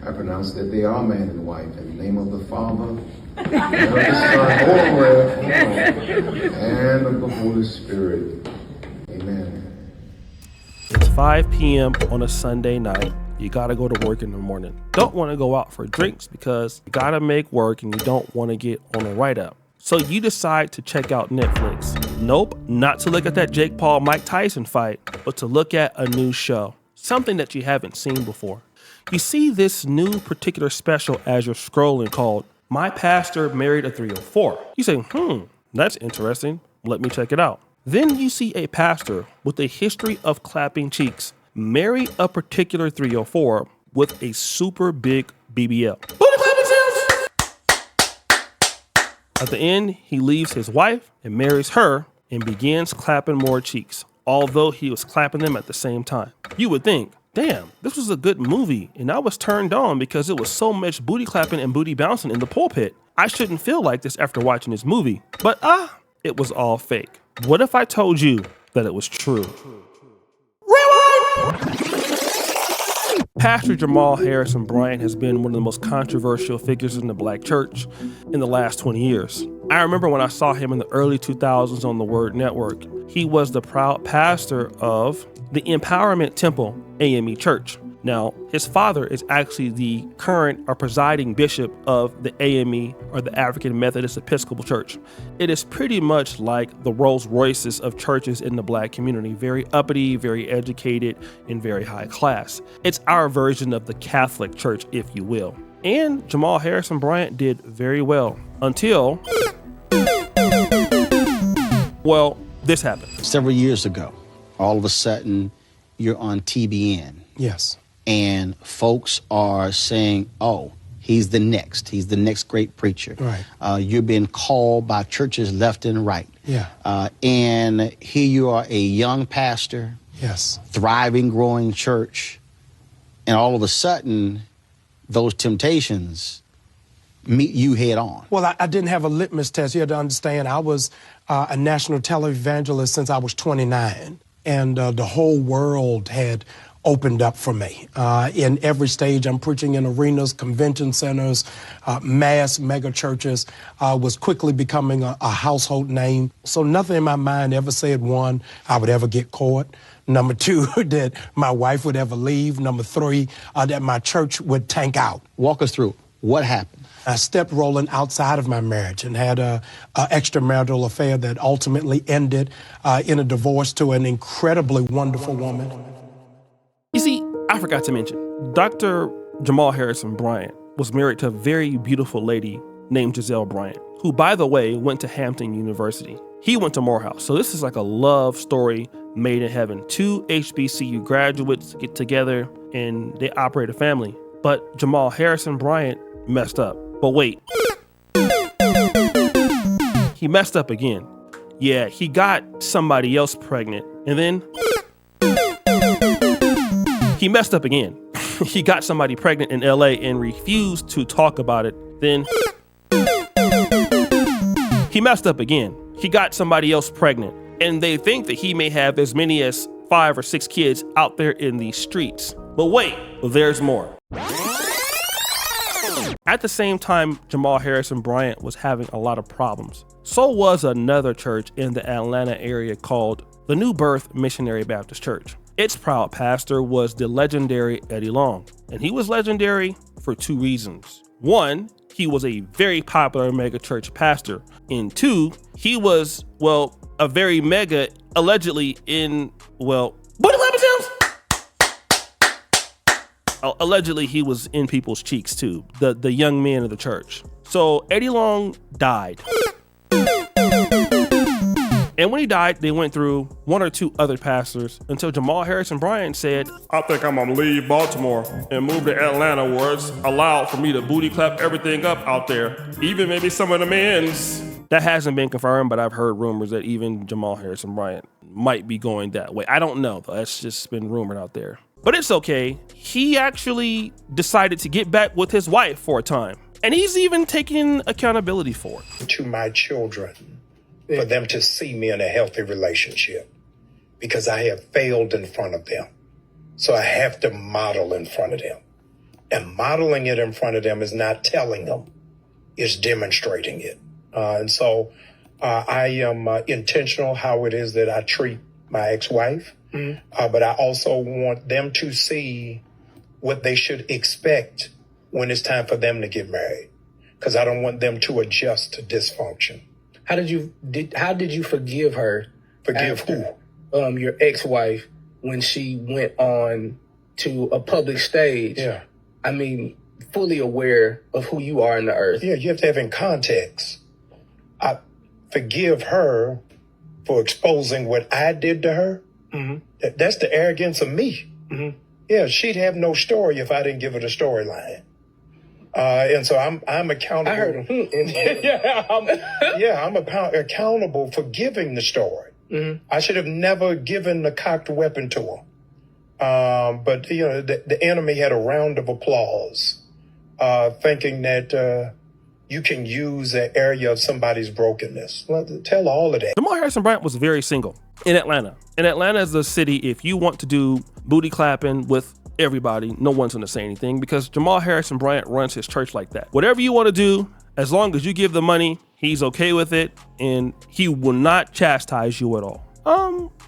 I pronounce that they are man and wife in the name of the Father, and of the Son, and of the Holy Spirit. Amen. It's 5 p.m. on a Sunday night. You gotta go to work in the morning. Don't want to go out for drinks because you gotta make work and you don't want to get on a write-up. So you decide to check out Netflix. Nope, not to look at that Jake Paul-Mike Tyson fight, but to look at a new show. Something that you haven't seen before. You see this new particular special as you're scrolling called My Pastor Married a 304. You say, that's interesting. Let me check it out. Then you see a pastor with a history of clapping cheeks marry a particular 304 with a super big BBL. At the end, he leaves his wife and marries her and begins clapping more cheeks, although he was clapping them at the same time. You would think, damn, this was a good movie, and I was turned on because it was so much booty clapping and booty bouncing in the pulpit. I shouldn't feel like this after watching this movie. But it was all fake. What if I told you that it was true? Pastor Jamal Harrison Bryant has been one of the most controversial figures in the black church in the last 20 years. I remember when I saw him in the early 2000s on the Word Network. He was the proud pastor of the Empowerment Temple AME Church. Now, his father is actually the current or presiding bishop of the AME, or the African Methodist Episcopal Church. It is pretty much like the Rolls Royces of churches in the black community. Very uppity, very educated, and very high class. It's our version of the Catholic Church, if you will. And Jamal Harrison Bryant did very well until, this happened. Several years ago, all of a sudden, you're on TBN. Yes. And folks are saying, oh, he's the next great preacher. Right. You're being called by churches left and right. Yeah. And here you are, a young pastor. Yes. Thriving, growing church. And all of a sudden, those temptations meet you head on. Well, I didn't have a litmus test. You have to understand, I was a national televangelist since I was 29. And the whole world had opened up for me. In every stage, I'm preaching in arenas, convention centers, mass mega churches, was quickly becoming a household name. So nothing in my mind ever said, one, I would ever get caught. Number two, that my wife would ever leave. Number three, that my church would tank out. Walk us through. What happened? I stepped rolling outside of my marriage and had a extramarital affair that ultimately ended in a divorce to an incredibly wonderful woman. You see, I forgot to mention, Dr. Jamal Harrison Bryant was married to a very beautiful lady named Giselle Bryant, who, by the way, went to Hampton University. He went to Morehouse. So this is like a love story made in heaven. Two HBCU graduates get together and they operate a family. But Jamal Harrison Bryant messed up. But wait, he messed up again. Yeah, he got somebody else pregnant, and then he messed up again. He got somebody pregnant in LA and refused to talk about it. Then he messed up again. He got somebody else pregnant, and they think that he may have as many as 5 or 6 kids out there in these streets. But wait, there's more. At the same time, Jamal Harrison Bryant was having a lot of problems. So was another church in the Atlanta area called the New Birth Missionary Baptist Church. Its proud pastor was the legendary Eddie Long, and he was legendary for 2 reasons. 1, he was a very popular mega church pastor, and 2, he was, a very mega, allegedly in, allegedly he was in people's cheeks too, the young men of the church. So Eddie Long died. And when he died, they went through 1 or 2 other pastors until Jamal Harrison Bryant said, I think I'm gonna leave Baltimore and move to Atlanta where it's allowed for me to booty clap everything up out there, even maybe some of the men's. That hasn't been confirmed, but I've heard rumors that even Jamal Harrison Bryant might be going that way. I don't know, though. That's just been rumored out there. But it's okay. He actually decided to get back with his wife for a time. And he's even taking accountability for it. To my children, for them to see me in a healthy relationship, because I have failed in front of them. So I have to model in front of them. And modeling it in front of them is not telling them, it's demonstrating it. And so I am intentional how it is that I treat my ex-wife. But I also want them to see what they should expect when it's time for them to get married. Because I don't want them to adjust to dysfunction. How did you forgive her? Forgive who? Your ex-wife, when she went on to a public stage. Yeah. I mean, fully aware of who you are in the earth. Yeah, you have to have in context. I forgive her for exposing what I did to her. That's the arrogance of me. Yeah, she'd have no story if I didn't give her the storyline. And so I'm accountable. I heard him. I'm accountable for giving the story. I should have never given the cocked weapon to her. But the enemy had a round of applause, thinking that you can use an area of somebody's brokenness. Tell all of that. Jamal Harrison Bryant was very single in Atlanta. And Atlanta is a city, if you want to do booty clapping with everybody, no one's going to say anything because Jamal Harrison Bryant runs his church like that. Whatever you want to do, as long as you give the money, he's okay with it, and he will not chastise you at all.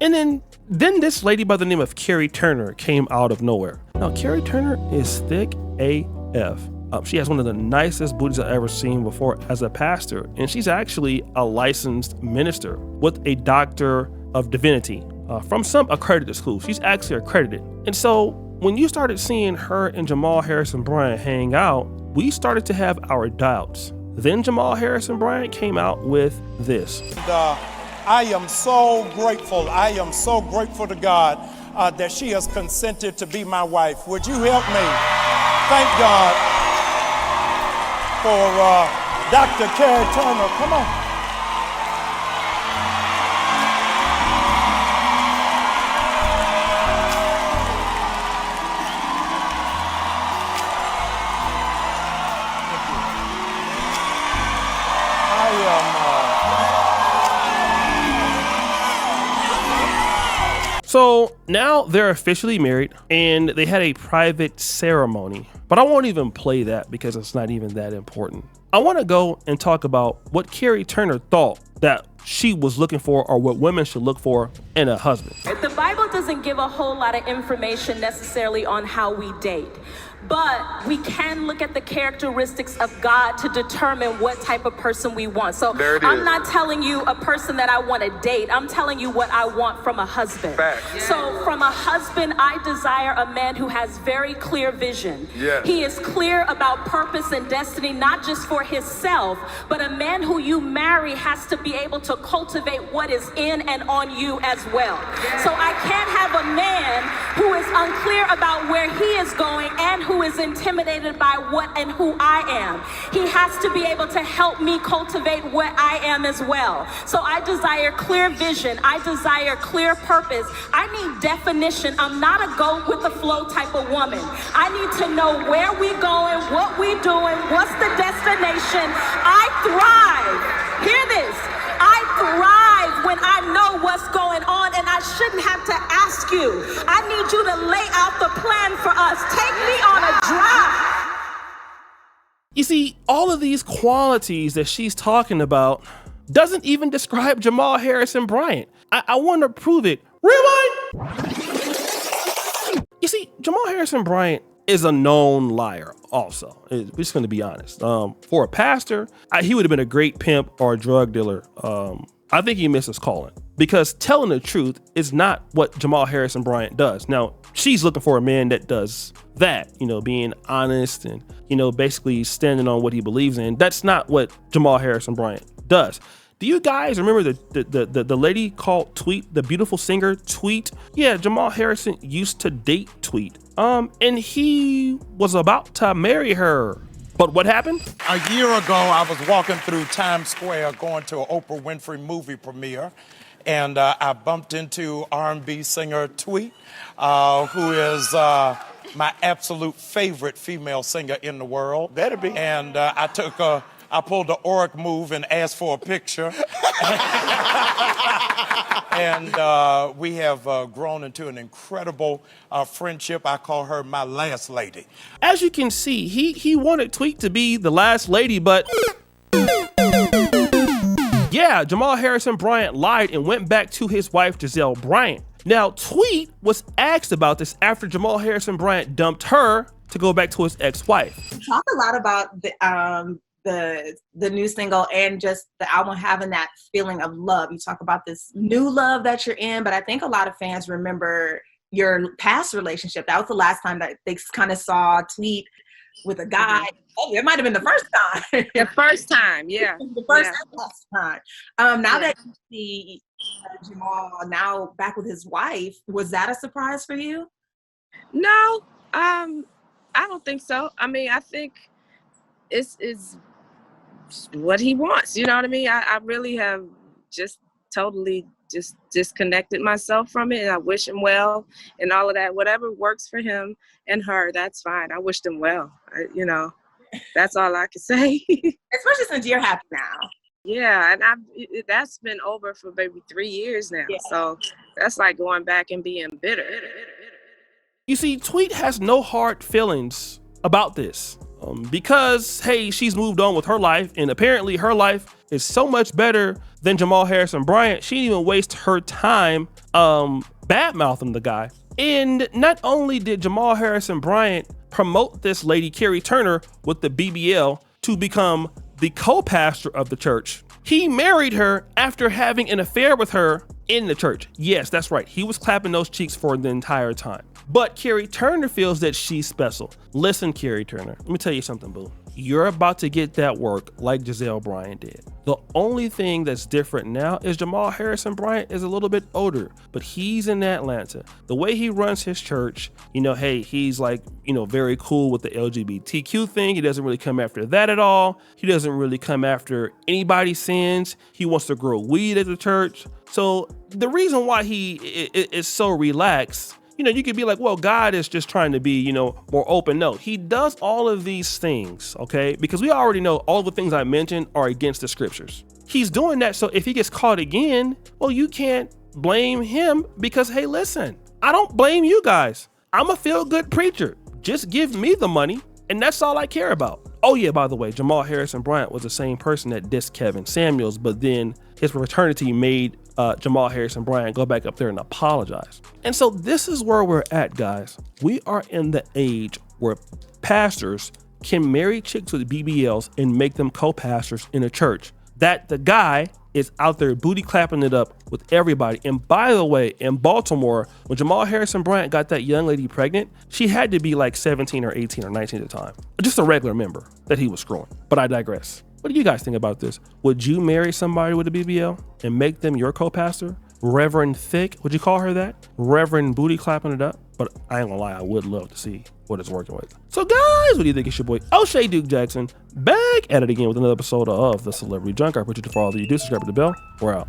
And then this lady by the name of Karri Turner came out of nowhere. Now, Karri Turner is thick AF. She has one of the nicest booties I've ever seen before as a pastor, and she's actually a licensed minister with a doctor of divinity from some accredited school. She's actually accredited. And so when you started seeing her and Jamal Harrison Bryant hang out, we started to have our doubts. Then Jamal Harrison Bryant came out with this. I am so grateful. I am so grateful to God that she has consented to be my wife. Would you help me? Thank God for Dr. Karri Turner. Come on. So now they're officially married and they had a private ceremony, but I won't even play that because it's not even that important. I want to go and talk about what Karri Turner thought that she was looking for or what women should look for in a husband. The Bible doesn't give a whole lot of information necessarily on how we date. But we can look at the characteristics of God to determine what type of person we want. So I'm not telling you a person that I want to date. I'm telling you what I want from a husband. So from a husband, I desire a man who has very clear vision. He is clear about purpose and destiny, not just for himself, but a man who you marry has to be able to cultivate what is in and on you as well. So I can't have a man who is unclear about where he is going and who is intimidated by what and who I am. He has to be able to help me cultivate what I am as well. So I desire clear vision. I desire clear purpose. I need definition. I'm not a go with the flow type of woman. I need to know where we going, what we doing, what's the destination. I thrive. Hear this. I thrive when I know what's going on, and I shouldn't have to ask you. I need you to lay out the plan for us. Take me on a drive. You see, all of these qualities that she's talking about doesn't even describe Jamal Harrison Bryant. I want to prove it. Rewind! You see, Jamal Harrison Bryant is a known liar also. We're just going to be honest. For a pastor, he would have been a great pimp or a drug dealer. I think he misses calling because telling the truth is not what Jamal Harrison Bryant does. Now, she's looking for a man that does that, being honest and, basically standing on what he believes in. That's not what Jamal Harrison Bryant does. Do you guys remember the lady called Tweet, the beautiful singer Tweet? Yeah, Jamal Harrison used to date Tweet. And he was about to marry her. But what happened? A year ago, I was walking through Times Square going to an Oprah Winfrey movie premiere, and I bumped into R&B singer Tweet, who is my absolute favorite female singer in the world. Better be. And I took a I pulled the Oric move and asked for a picture. And we have grown into an incredible friendship. I call her my last lady. As you can see, he wanted Tweet to be the last lady, but yeah, Jamal Harrison Bryant lied and went back to his wife, Giselle Bryant. Now, Tweet was asked about this after Jamal Harrison Bryant dumped her to go back to his ex-wife. Talk a lot about the new single and just the album having that feeling of love. You talk about this new love that you're in, but I think a lot of fans remember your past relationship. That was the last time that they kind of saw Tweet with a guy. Oh, it might have been the first time. The first time, yeah. The first and last time. Now that you see Jamal now back with his wife, was that a surprise for you? No, I don't think so. I mean, I think it's what he wants. You know what I mean? I really have just totally just disconnected myself from it, and I wish him well and all of that. Whatever works for him and her, that's fine. I wish them well. That's all I can say. Especially since you're happy now. Yeah, and that's been over for maybe 3 years now. Yeah. So that's like going back and being bitter. You see, Tweet has no hard feelings about this because, hey, she's moved on with her life, and apparently her life is so much better than Jamal Harrison Bryant. She didn't even waste her time bad-mouthing the guy. And not only did Jamal Harrison Bryant promote this lady, Karri Turner, with the BBL to become the co-pastor of the church, he married her after having an affair with her in the church. Yes, that's right. He was clapping those cheeks for the entire time. But Karri Turner feels that she's special. Listen, Karri Turner, let me tell you something, boo. You're about to get that work like Giselle Bryant did. The only thing that's different now is Jamal Harrison Bryant is a little bit older, but he's in Atlanta. The way he runs his church, hey, he's like, very cool with the LGBTQ thing. He doesn't really come after that at all. He doesn't really come after anybody's sins. He wants to grow weed at the church. So the reason why he is so relaxed, you could be like, well, God is just trying to be, more open. No, he does all of these things, okay? Because we already know all the things I mentioned are against the scriptures. He's doing that, so if he gets caught again, well, you can't blame him because, hey, listen, I don't blame you guys. I'm a feel-good preacher. Just give me the money, and that's all I care about. Oh yeah, by the way, Jamal Harrison Bryant was the same person that dissed Kevin Samuels, but then his fraternity made Jamal Harrison Bryant go back up there and apologize. And so this is where we're at, guys. We are in the age where pastors can marry chicks with BBLs and make them co-pastors in a church. That the guy is out there booty clapping it up with everybody. And by the way, in Baltimore, when Jamal Harrison Bryant got that young lady pregnant, she had to be like 17 or 18 or 19 at the time. Just a regular member that he was screwing. But I digress. What do you guys think about this? Would you marry somebody with a BBL and make them your co-pastor? Reverend Thick, would you call her that? Reverend Booty clapping it up? But I ain't gonna lie, I would love to see what it's working with. So guys, what do you think? It's your boy O'Shea Duke Jackson back at it again with another episode of The Celebrity Junk. I appreciate you to follow. You do subscribe to the bell. We're out.